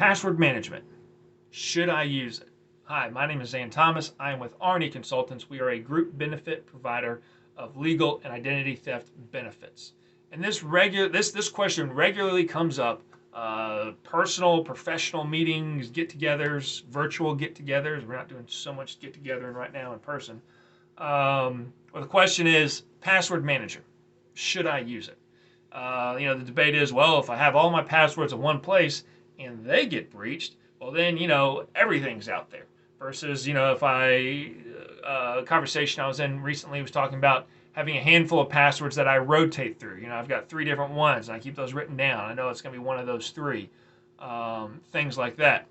Password management. Should I use it? Hi, my name is Zan Thomas. I am with Arnie Consultants. We are a group benefit provider of legal and identity theft benefits. And this question regularly comes up. Personal, professional meetings, get-togethers, virtual get-togethers. We're not doing so much get-togethering right now in person. Well, the question is, password manager. Should I use it? The debate is, well, if I have all my passwords in one place and they get breached, well, then, everything's out there. Versus, if a conversation I was in recently was talking about having a handful of passwords that I rotate through. I've got 3 different ones and I keep those written down. I know it's going to be one of those 3, things like that.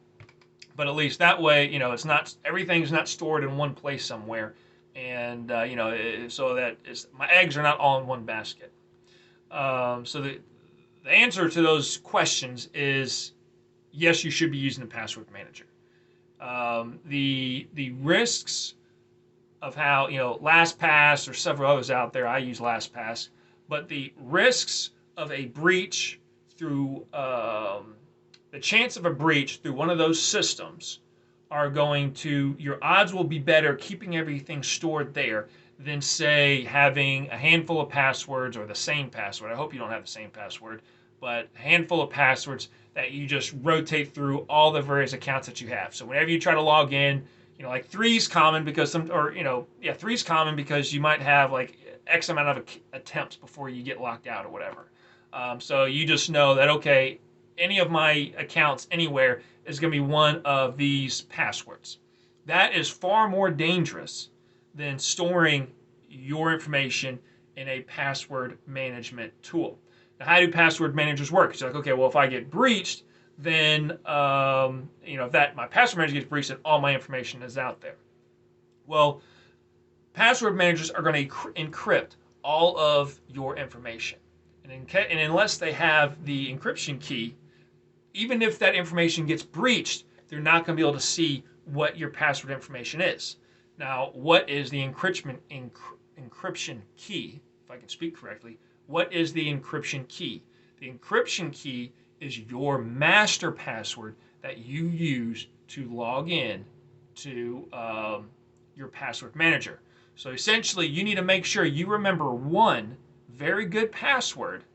But at least that way, it's not, everything's not stored in one place somewhere. And, so that my eggs are not all in one basket. So the answer to those questions is yes, you should be using a password manager. The risks of how, LastPass or several others out there, I use LastPass, but the risks of a breach through, the chance of a breach through one of those systems are your odds will be better keeping everything stored there than, say, having a handful of passwords or the same password. I hope you don't have the same password, but a handful of passwords that you just rotate through all the various accounts that you have. So whenever you try to log in, like 3's common because 3's common because you might have like X amount of attempts before you get locked out or whatever. So you just know that, okay, any of my accounts anywhere is going to be one of these passwords. That is far more dangerous than storing your information in a password management tool. Now, how do password managers work? It's like, okay, well, if I get breached, then, if my password manager gets breached, then all my information is out there. Well, password managers are going to encrypt all of your information. And unless they have the encryption key, even if that information gets breached, they're not going to be able to see what your password information is. Now, what is the encryption key? If I can speak correctly, what is the encryption key? The encryption key is your master password that you use to log in to your password manager. So essentially, you need to make sure you remember one very good password,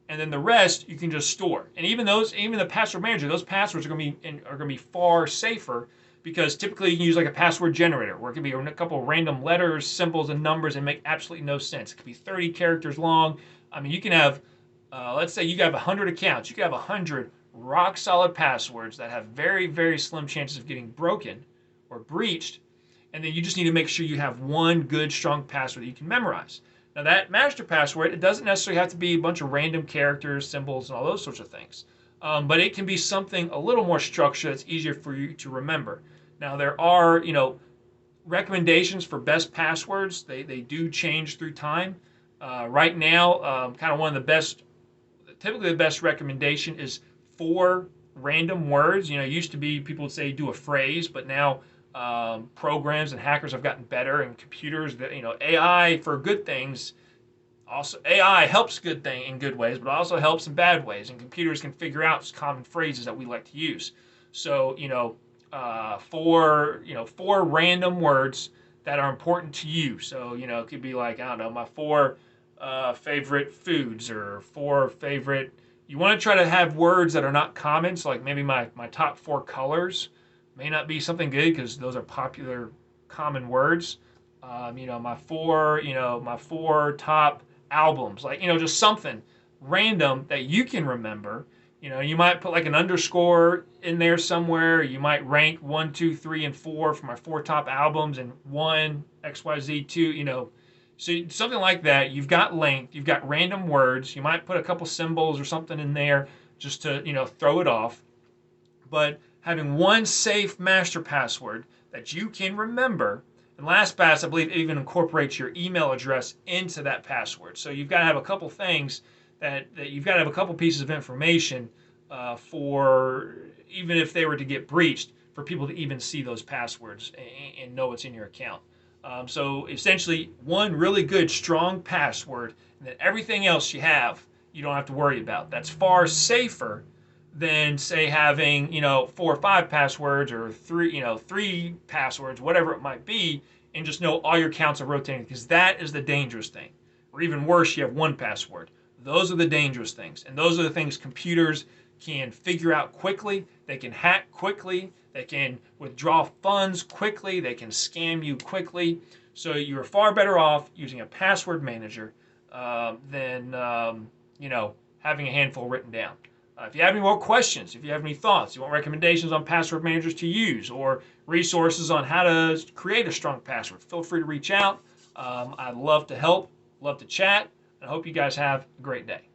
and then the rest you can just store. And even the password manager, those passwords are going to be far safer, because typically you can use like a password generator where it can be a couple of random letters, symbols, and numbers and make absolutely no sense. It could be 30 characters long. I mean, you can have, let's say you have 100 accounts. You could have 100 rock solid passwords that have very, very slim chances of getting broken or breached. And then you just need to make sure you have one good, strong password that you can memorize. Now, that master password, it doesn't necessarily have to be a bunch of random characters, symbols, and all those sorts of things. But it can be something a little more structured that's easier for you to remember. Now, there are, recommendations for best passwords. They do change through time. Right now, kind of one of the best, typically the best recommendation is 4 random words. It used to be people would say do a phrase, but now programs and hackers have gotten better, and computers, that AI for good things. Also, AI helps in good ways, but also helps in bad ways. And computers can figure out common phrases that we like to use. So, 4 random words that are important to you. So, it could be like, I don't know, my 4 favorite foods, or 4 favorite. You want to try to have words that are not common. So, like maybe my top 4 colors may not be something good because those are popular, common words. My 4 top albums, like, just something random that you can remember. You might put like an underscore in there somewhere. You might rank 1, 2, 3, and 4 for my 4 top albums, and 1 XYZ 2. So something like that. You've got length. You've got random words. You might put a couple symbols or something in there just to throw it off. But having one safe master password that you can remember. And LastPass, I believe, even incorporates your email address into that password. So you've got to have a couple things that you've got to have a couple pieces of information for, even if they were to get breached, for people to even see those passwords and know what's in your account. So essentially, one really good, strong password, and then everything else you don't have to worry about. That's far safer than say having 4 or 5 passwords or three passwords, whatever it might be, and just know all your accounts are rotating, because that is the dangerous thing. Or even worse, you have one password. Those are the dangerous things, and those are the things computers can figure out quickly. They can hack quickly. They can withdraw funds quickly. They can scam you quickly. So you're far better off using a password manager than having a handful written down. If you have any more questions, if you have any thoughts, you want recommendations on password managers to use or resources on how to create a strong password, feel free to reach out. I'd love to help, love to chat, and I hope you guys have a great day.